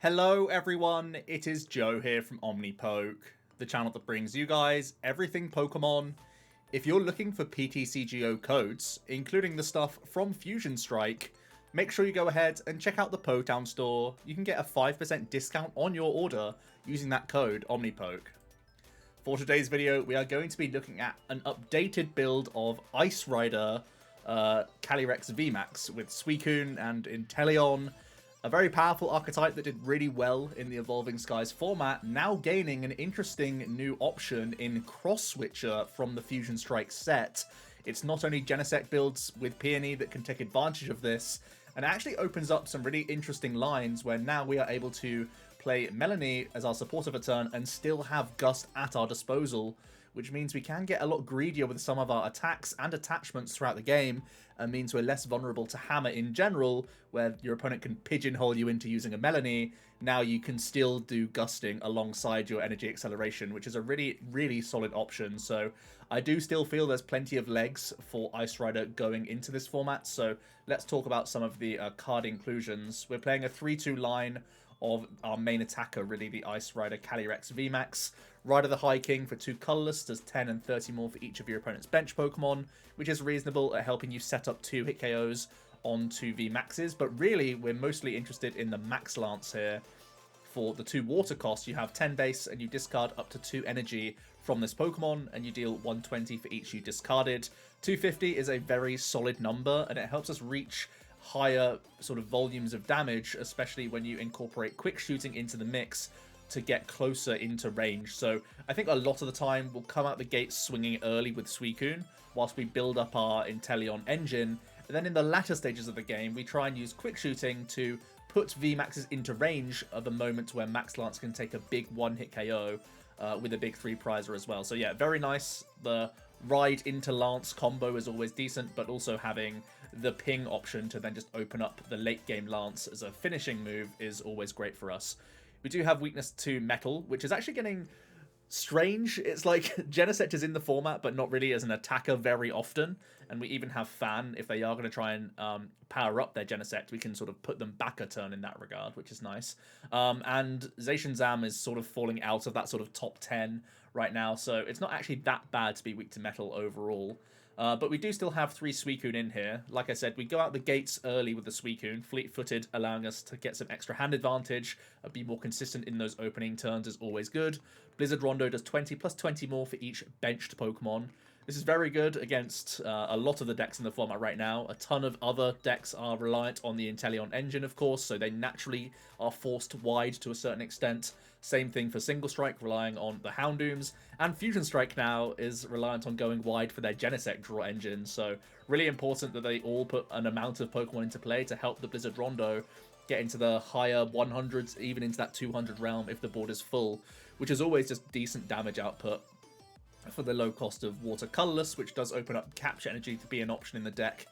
Hello everyone, it is Joe here from Omnipoke, the channel that brings you guys everything Pokemon. If you're looking for PTCGO codes, including the stuff from Fusion Strike, make sure you go ahead and check out the Potown store. You can get a 5% discount on your order using that code Omnipoke. For today's video, we are going to be looking at an updated build of Ice Rider Calyrex VMAX with Suicune and Inteleon. A very powerful archetype that did really well in the Evolving Skies format, now gaining an interesting new option in Cross Switcher from the Fusion Strike set. It's not only Genesect builds with Peony that can take advantage of this, and it actually opens up some really interesting lines where now we are able to play Melony as our support of a turn and still have Gust at our disposal, which means we can get a lot greedier with some of our attacks and attachments throughout the game, and means we're less vulnerable to Hammer in general, where your opponent can pigeonhole you into using a Melony. Now you can still do Gusting alongside your Energy Acceleration, which is a really, really solid option. So I do still feel there's plenty of legs for Ice Rider going into this format, so let's talk about some of the card inclusions. We're playing a 3-2 line of our main attacker, really, the Ice Rider Calyrex VMAX. Rider the High King for 2 colorless does 10 and 30 more for each of your opponent's bench Pokemon, which is reasonable at helping you set up 2 hit KOs on 2 VMAXs, but really we're mostly interested in the Max Lance here. For the 2 water costs, you have 10 base and you discard up to 2 energy from this Pokemon, and you deal 120 for each you discarded. 250 is a very solid number, and it helps us reach higher sort of volumes of damage, especially when you incorporate quick shooting into the mix to get closer into range. So I think a lot of the time we'll come out the gate swinging early with Suicune whilst we build up our Inteleon engine, and then in the latter stages of the game we try and use quick shooting to put VMAXs into range of the moment where Max Lance can take a big one-hit KO with a big 3-prizer as well. So yeah, very nice. The ride into Lance combo is always decent, but also having the ping option to then just open up the late game Lance as a finishing move is always great for us. We do have weakness to Metal, which is actually getting strange. It's like Genesect is in the format, but not really as an attacker very often. And we even have Fan. If they are going to try and power up their Genesect, we can sort of put them back a turn in that regard, which is nice. And Zacian Zam is sort of falling out of that sort of top 10 right now, so it's not actually that bad to be weak to Metal overall. But we do still have 3 Suicune in here. Like I said, we go out the gates early with the Suicune, fleet-footed, allowing us to get some extra hand advantage, be more consistent in those opening turns is always good. Blizzard Rondo does 20 plus 20 more for each benched Pokemon. This is very good against a lot of the decks in the format right now. A ton of other decks are reliant on the Inteleon engine, of course, so they naturally are forced wide to a certain extent. Same thing for Single Strike, relying on the Houndooms. And Fusion Strike now is reliant on going wide for their Genesect draw engine, so really important that they all put an amount of Pokemon into play to help the Blizzard Rondo get into the higher 100s, even into that 200 realm if the board is full, which is always just decent damage output. For the low cost of Water Colorless, which does open up Capture Energy to be an option in the deck,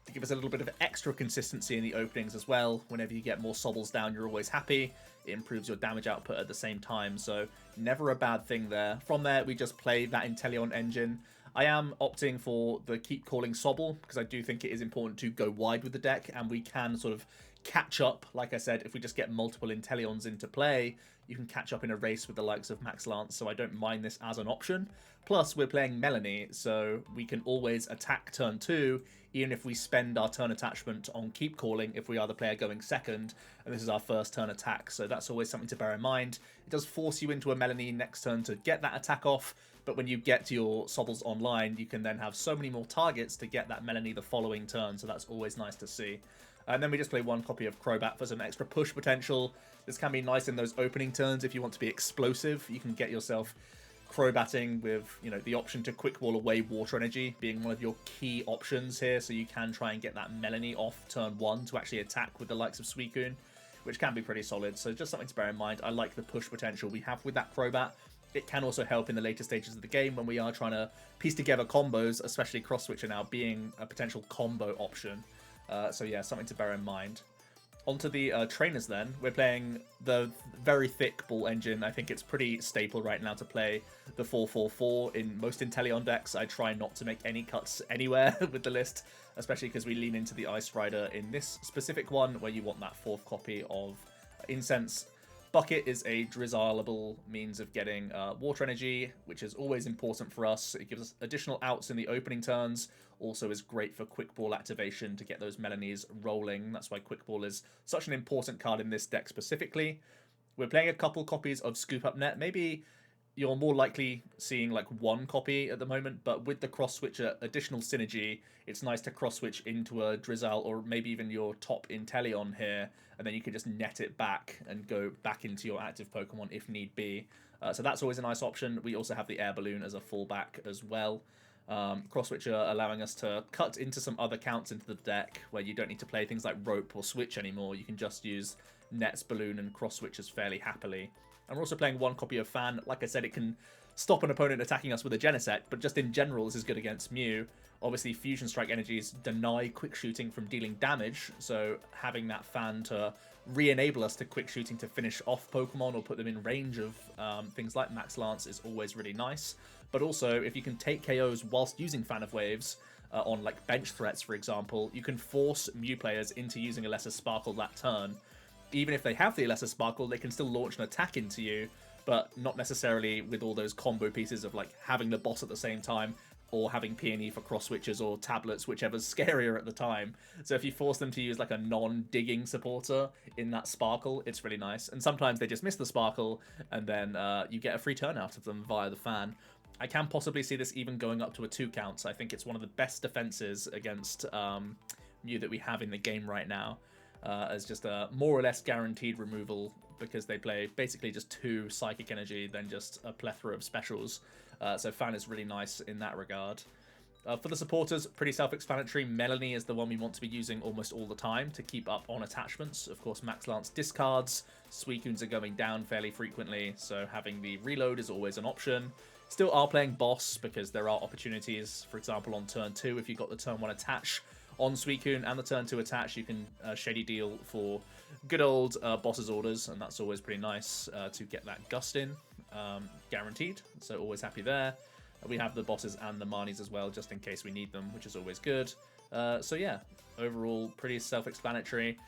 to give us a little bit of extra consistency in the openings as well. Whenever you get more Sobbles down, you're always happy. It improves your damage output at the same time, so never a bad thing there. From there, we just play that Inteleon engine. I am opting for the Keep Calling Sobble, because I do think it is important to go wide with the deck, and we can sort of catch up. Like I said, if we just get multiple Inteleons into play, you can catch up in a race with the likes of Max Lance, so I don't mind this as an option. Plus, we're playing Melony, so we can always attack turn 2, even if we spend our turn attachment on Keep Calling if we are the player going second, and this is our first turn attack, so that's always something to bear in mind. It does force you into a Melony next turn to get that attack off, but when you get to your Sobbles online, you can then have so many more targets to get that Melony the following turn, so that's always nice to see. And then we just play 1 copy of Crobat for some extra push potential. This can be nice in those opening turns if you want to be explosive. You can get yourself Crobatting with, you know, the option to quick wall away water energy being one of your key options here, so you can try and get that Melony off turn 1 to actually attack with the likes of Suicune, which can be pretty solid. So just something to bear in mind. I like the push potential we have with that Crobat. It can also help in the later stages of the game when we are trying to piece together combos, especially Cross Switcher now being a potential combo option. So yeah, something to bear in mind. Onto the trainers then. We're playing the very thick Ball engine. I think it's pretty staple right now to play the 4-4-4 in most Inteleon decks. I try not to make any cuts anywhere with the list, especially because we lean into the Ice Rider in this specific one, where you want that 4th copy of Incense. Bucket is a drizzleable means of getting water energy, which is always important for us. It gives us additional outs in the opening turns. Also is great for Quick Ball activation to get those Melonies rolling. That's why Quick Ball is such an important card in this deck specifically. We're playing a couple copies of Scoop Up Net. Maybe you're more likely seeing like one copy at the moment, but with the cross switcher additional synergy, it's nice to cross switch into a Drizzile or maybe even your top Inteleon here, and then you can just net it back and go back into your active Pokemon if need be. So that's always a nice option. We also have the Air Balloon as a fallback as well. Cross switcher allowing us to cut into some other counts into the deck where you don't need to play things like Rope or Switch anymore. You can just use Nets, Balloon, and cross switchers fairly happily. And we're also playing one copy of Fan. Like I said, it can stop an opponent attacking us with a Genesect, but just in general, this is good against Mew. Obviously, Fusion Strike energies deny quick shooting from dealing damage, so having that Fan to re-enable us to quick shooting to finish off Pokemon or put them in range of things like Max Lance is always really nice. But also, if you can take KOs whilst using Fan of Waves, on like bench threats, for example, you can force Mew players into using a Lesser Sparkle that turn. Even if they have the Lesser Sparkle, they can still launch an attack into you, but not necessarily with all those combo pieces of like having the boss at the same time or having Peony for cross switches or tablets, whichever's scarier at the time. So if you force them to use like a non-digging supporter in that Sparkle, it's really nice. And sometimes they just miss the Sparkle, and then you get a free turn out of them via the Fan. I can possibly see this even going up to a 2 count. So I think it's one of the best defenses against Mew that we have in the game right now. As just a more or less guaranteed removal because they play basically just 2 Psychic Energy than just a plethora of specials. So Fan is really nice in that regard. For the supporters, pretty self-explanatory. Melony is the one we want to be using almost all the time to keep up on attachments. Of course, Max Lance discards. Suicunes are going down fairly frequently, so having the reload is always an option. Still are playing Boss because there are opportunities. For example, on turn 2, if you've got the turn 1 attach on Suicune and the turn 2 attach, you can Shady Deal for good old Boss's orders, and that's always pretty nice to get that Gust in, guaranteed, so always happy there. We have the Bosses and the Marnies as well, just in case we need them, which is always good. So yeah, overall, pretty self-explanatory.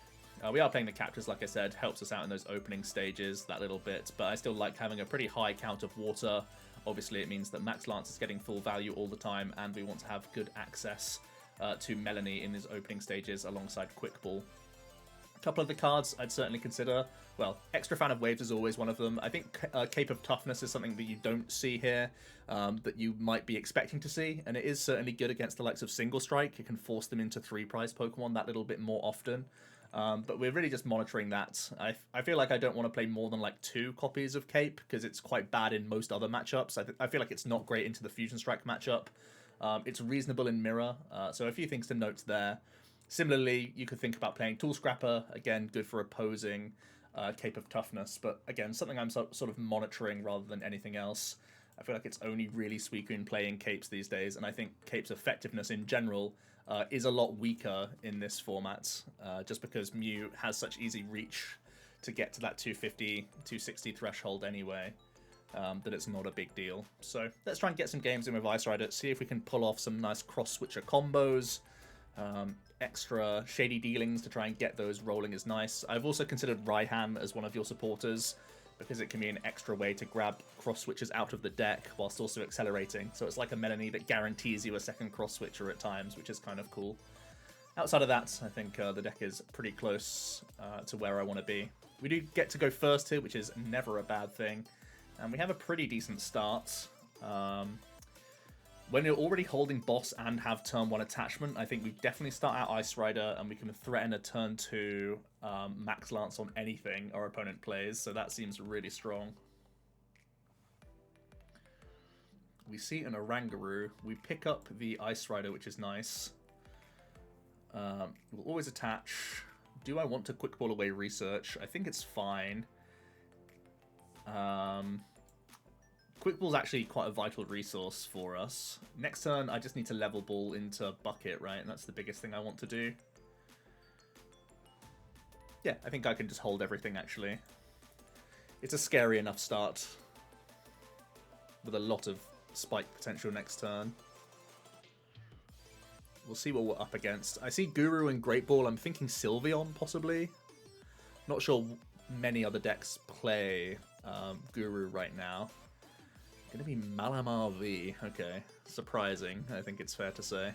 We are playing the captures, like I said, helps us out in those opening stages, that little bit, but I still like having a pretty high count of water. Obviously, it means that Max Lance is getting full value all the time, and we want to have good access to Melony in his opening stages alongside Quick Ball. A couple of the cards I'd certainly consider. Well, extra Fan of Waves is always one of them. I think Cape of Toughness is something that you don't see here, that you might be expecting to see, and it is certainly good against the likes of Single Strike. It can force them into 3-prize Pokemon that little bit more often. But we're really just monitoring that. I feel like I don't want to play more than like 2 copies of Cape, because it's quite bad in most other matchups. I feel like it's not great into the Fusion Strike matchup. It's reasonable in Mirror, so a few things to note there. Similarly, you could think about playing Tool Scrapper, again, good for opposing Cape of Toughness, but again, something I'm sort of monitoring rather than anything else. I feel like it's only really Suicune playing Capes these days, and I think Cape's effectiveness in general is a lot weaker in this format, just because Mew has such easy reach to get to that 250, 260 threshold anyway. That it's not a big deal. So let's try and get some games in with Ice Rider, see if we can pull off some nice cross-switcher combos. Extra shady dealings to try and get those rolling is nice. I've also considered Raihan as one of your supporters, because it can be an extra way to grab cross-switchers out of the deck whilst also accelerating. So it's like a Melony that guarantees you a second cross-switcher at times, which is kind of cool. Outside of that, I think the deck is pretty close to where I want to be. We do get to go first here, which is never a bad thing. And we have a pretty decent start. When you're already holding Boss and have turn 1 attachment, I think we definitely start out Ice Rider, and we can threaten a turn 2 Max Lance on anything our opponent plays, so that seems really strong. We see an Oranguru. We pick up the Ice Rider, which is nice. We'll always attach. Do I want to Quick Ball away Research? I think it's fine. Quick Ball's actually quite a vital resource for us. Next turn, I just need to Level Ball into Bucket, right? And that's the biggest thing I want to do. Yeah, I think I can just hold everything, actually. It's a scary enough start, with a lot of spike potential next turn. We'll see what we're up against. I see Guru and Great Ball. I'm thinking Sylveon, possibly. Not sure many other decks play Guru right now. Gonna be Malamar V. Okay, surprising, I think it's fair to say.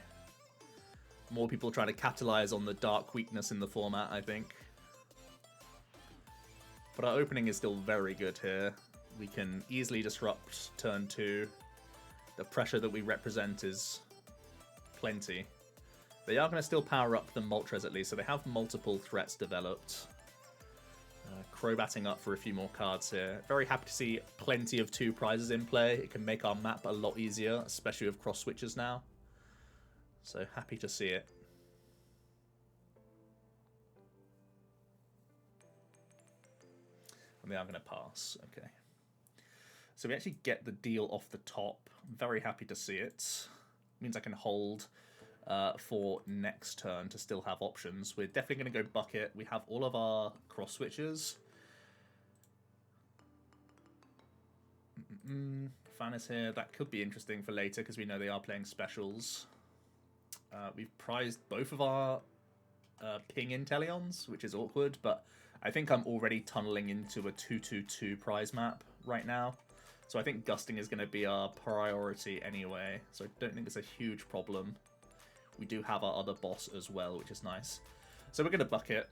More people trying to capitalize on the dark weakness in the format, I think. But our opening is still very good here. We can easily disrupt turn 2. The pressure that we represent is plenty. They are going to still power up the Moltres at least, so they have multiple threats developed. Crobatting up for a few more cards here. Very happy to see plenty of 2 prizes in play. It can make our map a lot easier, especially with cross switches now. So happy to see it. And they are going to pass. Okay. So we actually get the deal off the top. I'm very happy to see it. Means I can hold for next turn to still have options. We're definitely going to go bucket. We have all of our cross switches. Fan is here. That could be interesting for later because we know they are playing specials. We've prized both of our ping Inteleons, which is awkward, but I think I'm already tunneling into a 2-2-2 prize map right now. So I think gusting is going to be our priority anyway, so I don't think it's a huge problem. We do have our other boss as well, which is nice. So we're going to bucket.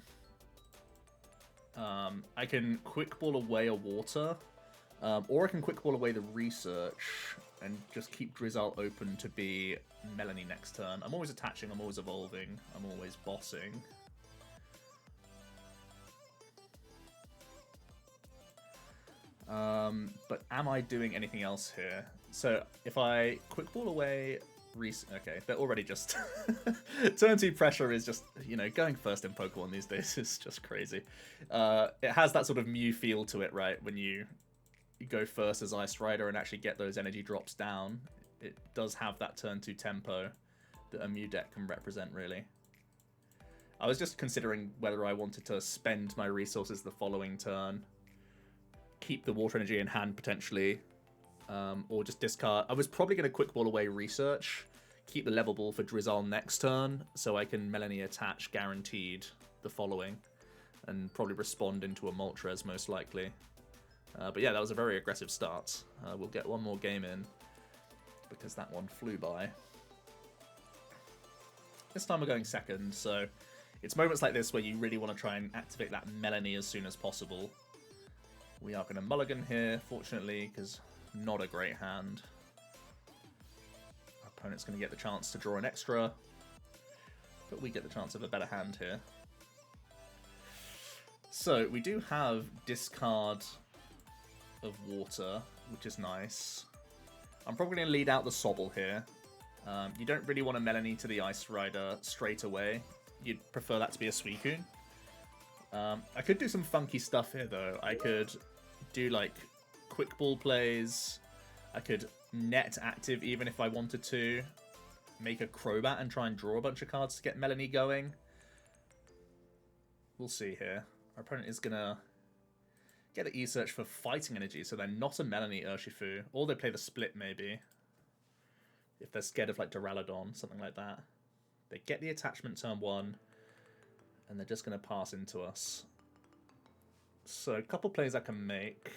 I can quick ball away a water, or I can quick ball away the research and just keep Drizzile open to be Melony next turn. I'm always attaching, I'm always evolving, I'm always bossing. But am I doing anything else here? So if I quick ball away, okay, they're already just turn 2 pressure is just, you know, going first in Pokemon these days is just crazy. It has that sort of Mew feel to it, right? When you go first as Ice Rider and actually get those energy drops down, it does have that turn 2 tempo that a Mew deck can represent, really. I was just considering whether I wanted to spend my resources the following turn, keep the water energy in hand potentially, or just discard. I was probably going to quick ball away research, keep the level ball for Drizzile next turn, so I can Melony attach guaranteed the following, and probably respond into a Moltres most likely. But yeah, that was a very aggressive start. We'll get one more game in, because that one flew by. This time we're going second, so it's moments like this where you really want to try and activate that Melony as soon as possible. We are going to mulligan here, fortunately, because not a great hand. Our opponent's going to get the chance to draw an extra, but we get the chance of a better hand here. So we do have discard of water, which is nice. I'm probably going to lead out the Sobble here. You don't really want a Melony to the Ice Rider straight away. You'd prefer that to be a Suicune. I could do some funky stuff here, though. I could do, like, quick ball plays. I could net active even if I wanted to. Make a Crobat and try and draw a bunch of cards to get Melony going. We'll see here. Our opponent is going to get the E-Search for fighting energy, so they're not a Melony Urshifu. Or they play the Split, maybe. If they're scared of, like, Duraludon, something like that. They get the attachment turn 1, and they're just going to pass into us. So, a couple plays I can make.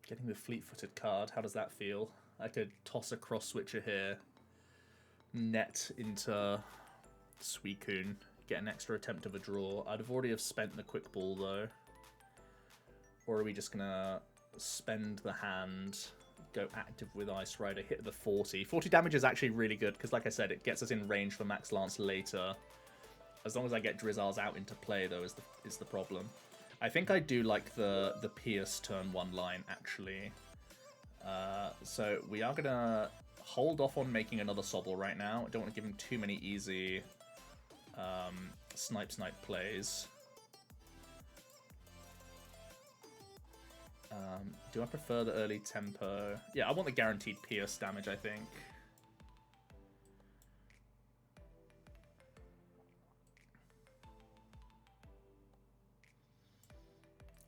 Getting the fleet-footed card, how does that feel? I could toss a Cross Switcher here. Net into Suicune. Get an extra attempt of a draw. I'd have already spent the quick ball, though. Or are we just going to spend the hand, go active with Ice Rider, hit the 40. 40 damage is actually really good, because like I said, it gets us in range for Max Lance later. As long as I get Drizziles out into play, though, is the problem. I think I do like the Pierce turn 1 line, actually. So we are going to hold off on making another Sobble right now. I don't want to give him too many easy snipe plays. Do I prefer the early tempo? Yeah, I want the guaranteed Pierce damage, I think.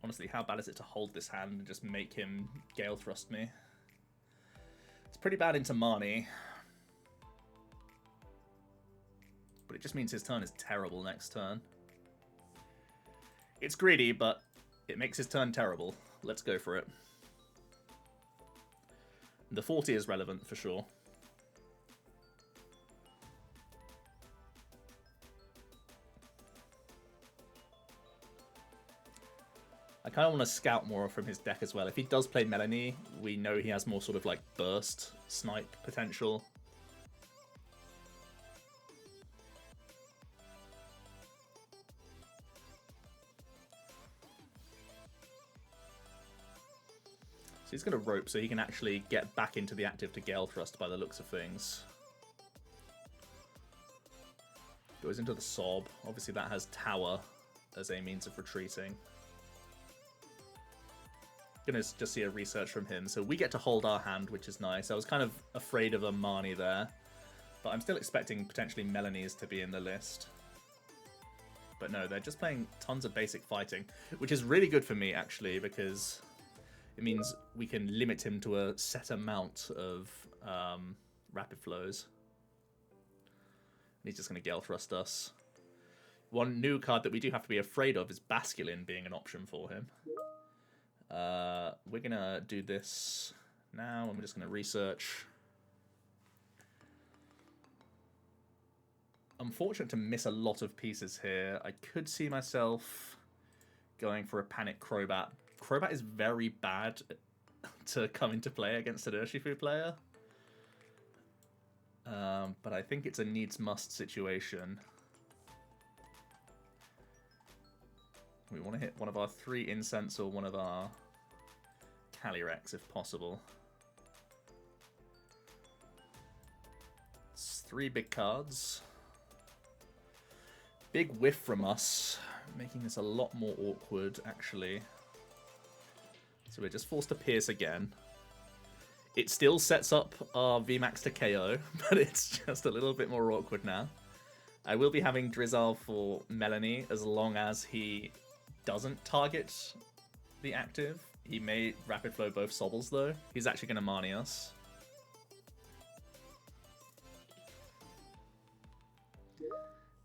Honestly, how bad is it to hold this hand and just make him Gale Thrust me? It's pretty bad into Marnie. just means his turn is terrible next turn. It's greedy, but it makes his turn terrible. Let's go for it. The 40 is relevant for sure. I kind of want to scout more from his deck as well. If he does play Melony, we know he has more sort of like burst snipe potential. So he's going to rope so he can actually get back into the active to Gale Thrust by the looks of things. Goes into the Sob. Obviously that has Tower as a means of retreating. Gonna just see a research from him. So we get to hold our hand, which is nice. I was kind of afraid of a Marnie there, but I'm still expecting potentially Melony's to be in the list. But no, they're just playing tons of basic fighting, which is really good for me actually, because it means we can limit him to a set amount of rapid flows. And he's just going to Gale Thrust us. One new card that we do have to be afraid of is Basculin being an option for him. We're going to do this now, and we're just going to research. Unfortunate to miss a lot of pieces here. I could see myself going for a Panic Crobat. Crobat is very bad to come into play against an Urshifu player. But I think it's a needs-must situation. We want to hit one of our 3 Incense or one of our Calyrex if possible. It's 3 big cards. Big whiff from us, making this a lot more awkward actually. So we're just forced to Pierce again. It still sets up our VMAX to KO, but it's just a little bit more awkward now. I will be having Drizzile for Melony as long as he doesn't target the active. He may Rapid Flow both Sobbles though. He's actually going to Marnie us.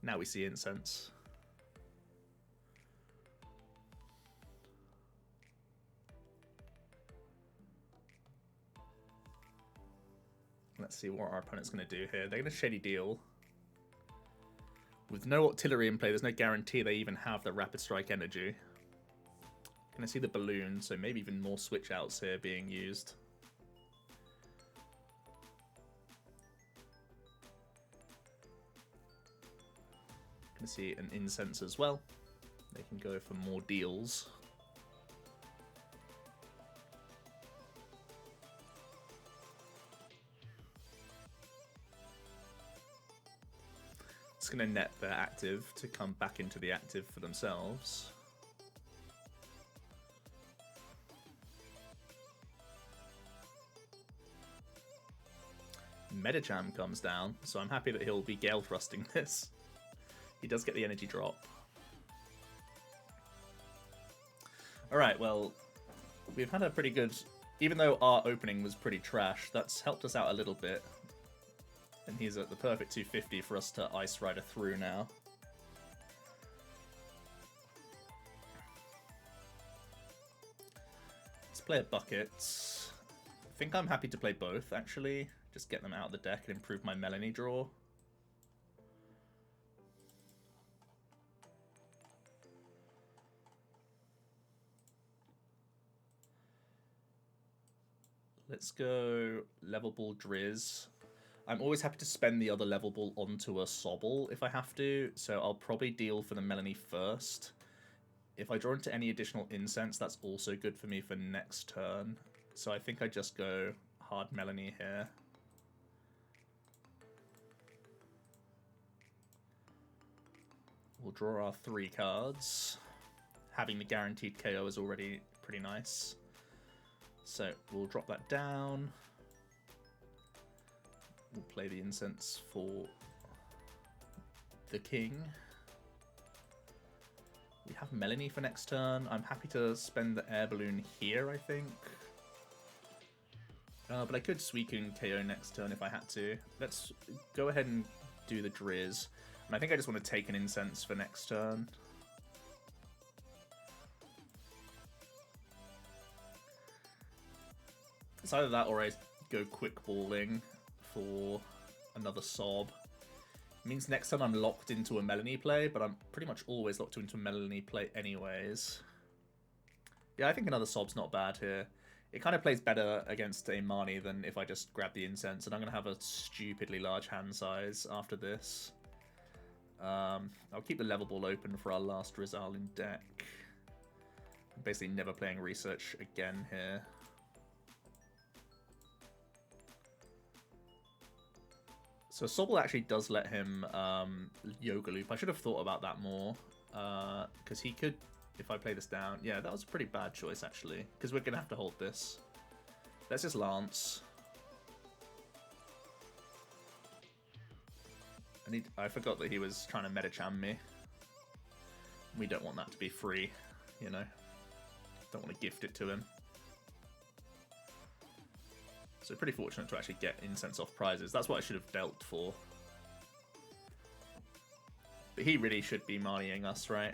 Now we see Incense. Let's see what our opponent's going to do here. They're going to Shady Deal. With no Artillery in play, there's no guarantee they even have the Rapid Strike energy. Going to see the Balloon, so maybe even more switch outs here being used. Going to see an Incense as well. They can go for more deals. It's going to net their active to come back into the active for themselves. Medicham comes down, so I'm happy that he'll be Gale Thrusting this. He does get the energy drop. Alright, well, we've had a pretty good... Even though our opening was pretty trash, that's helped us out a little bit. And he's at the perfect 250 for us to Ice Rider through now. Let's play a bucket. I think I'm happy to play both, actually. Just get them out of the deck and improve my Melony draw. Let's go Level Ball Drizz. I'm always happy to spend the other Level Ball onto a Sobble if I have to, so I'll probably deal for the Melony first. If I draw into any additional Incense, that's also good for me for next turn. So I think I just go hard Melony here. We'll draw our 3 cards. Having the guaranteed KO is already pretty nice. So we'll drop that down. We'll play the Incense for the King. We have Melony for next turn. I'm happy to spend the Air Balloon here, I think. But I could Suicune KO next turn if I had to. Let's go ahead and do the Drizz. I think I just want to take an Incense for next turn. It's either that or I go quick balling for another Sob. It means next time I'm locked into a Melony play, but I'm pretty much always locked into a Melony play anyways. Yeah, I think another Sob's not bad here. It kind of plays better against a Marnie than if I just grab the Incense, and I'm going to have a stupidly large hand size after this. I'll keep the Level Ball open for our last Drizzile in deck. I'm basically never playing Research again here. So Sobble actually does let him Yoga Loop. I should have thought about that more, because he could, if I play this down. Yeah, that was a pretty bad choice, actually, because we're going to have to hold this. Let's just Lance. I forgot that he was trying to Metacham me. We don't want that to be free, you know. Don't want to gift it to him. So pretty fortunate to actually get Incense off prizes. That's what I should have dealt for. But he really should be Marnieing us, right?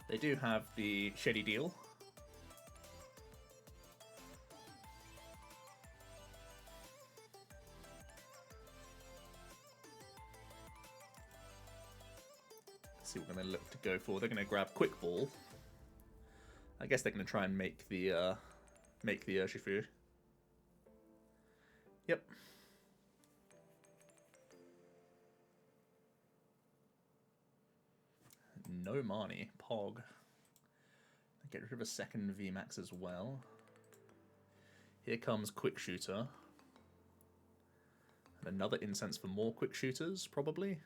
They do have the Shady Deal. See what we're going to look to go for. They're going to grab Quick Ball. I guess they're going to try and make the Urshifu. Yep. No Marnie. Pog. Get rid of a second VMAX as well. Here comes Quick Shooter. And another Incense for more Quick Shooters, probably.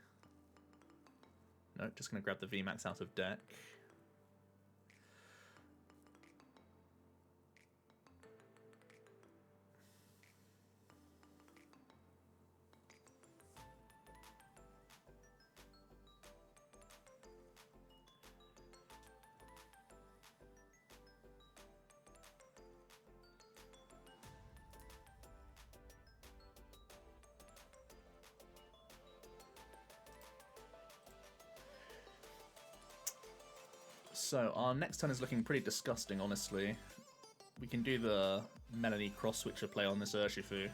No, just going to grab the VMAX out of deck. So our next turn is looking pretty disgusting, honestly. We can do the Melony Cross Switcher play on this Urshifu.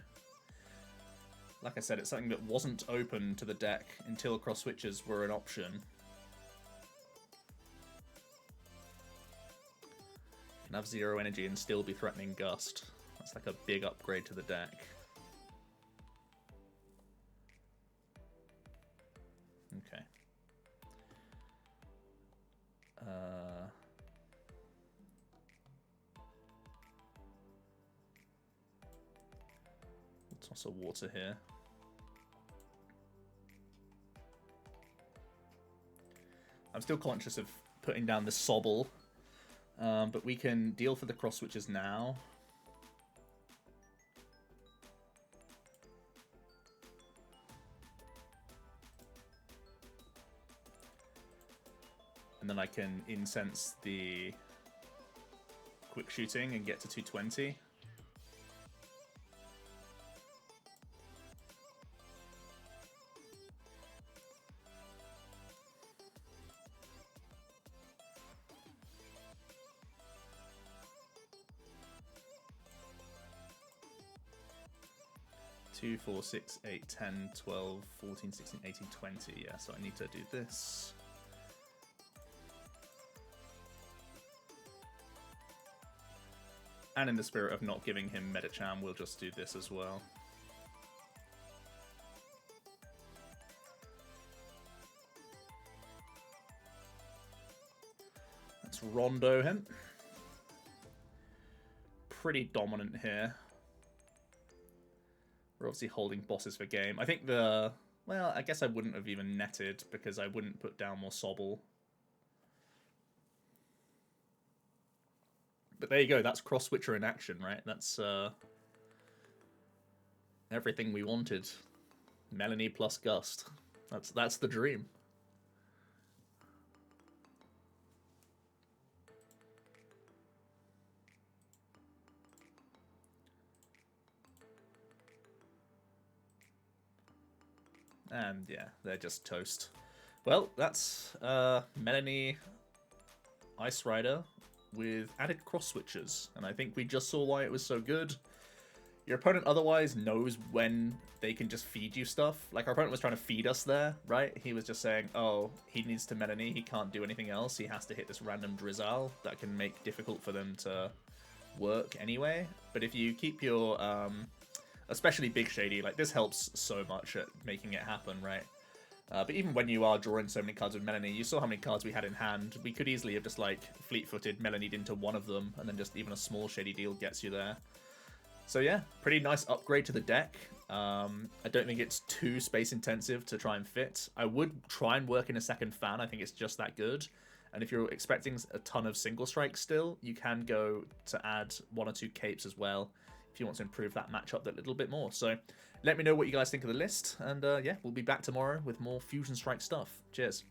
Like I said, it's something that wasn't open to the deck until Cross Switchers were an option. You can have 0 energy and still be threatening Gust. That's like a big upgrade to the deck. Okay. We'll toss a water here. I'm still conscious of putting down the Sobble, but we can deal for the Cross Switchers now. And then I can incense the quick shooting and get to 220. Two, 4, 6, 8, 10, 12, 14, 16, 18, 20. Yeah, so I need to do this. And in the spirit of not giving him Metacham, we'll just do this as well. Let's Rondo him. Pretty dominant here. We're obviously holding bosses for game. I think the... Well, I guess I wouldn't have even netted because I wouldn't put down more Sobble. But there you go, that's Cross Switcher in action, right? That's everything we wanted. Melony plus Gust. That's the dream. And yeah, they're just toast. Well, that's Melony Ice Rider with added cross switches, and I think we just saw why it was so good. Your opponent otherwise knows when they can just feed you stuff. Like, our opponent was trying to feed us there, right? He was just saying, oh, he needs to Melony, he can't do anything else, he has to hit this random Drizzile that can make difficult for them to work anyway. But if you keep your, especially Big Shady, like, this helps so much at making it happen, right? But even when you are drawing so many cards with Melony, you saw how many cards we had in hand. We could easily have just, like, fleet-footed Melony'd into one of them, and then just even a small Shady deal gets you there. So yeah, pretty nice upgrade to the deck. I don't think it's too space-intensive to try and fit. I would try and work in a second Fan. I think it's just that good. And if you're expecting a ton of single strikes still, you can go to add 1 or 2 capes as well if you want to improve that matchup a little bit more. So let me know what you guys think of the list. And yeah, we'll be back tomorrow with more Fusion Strike stuff. Cheers.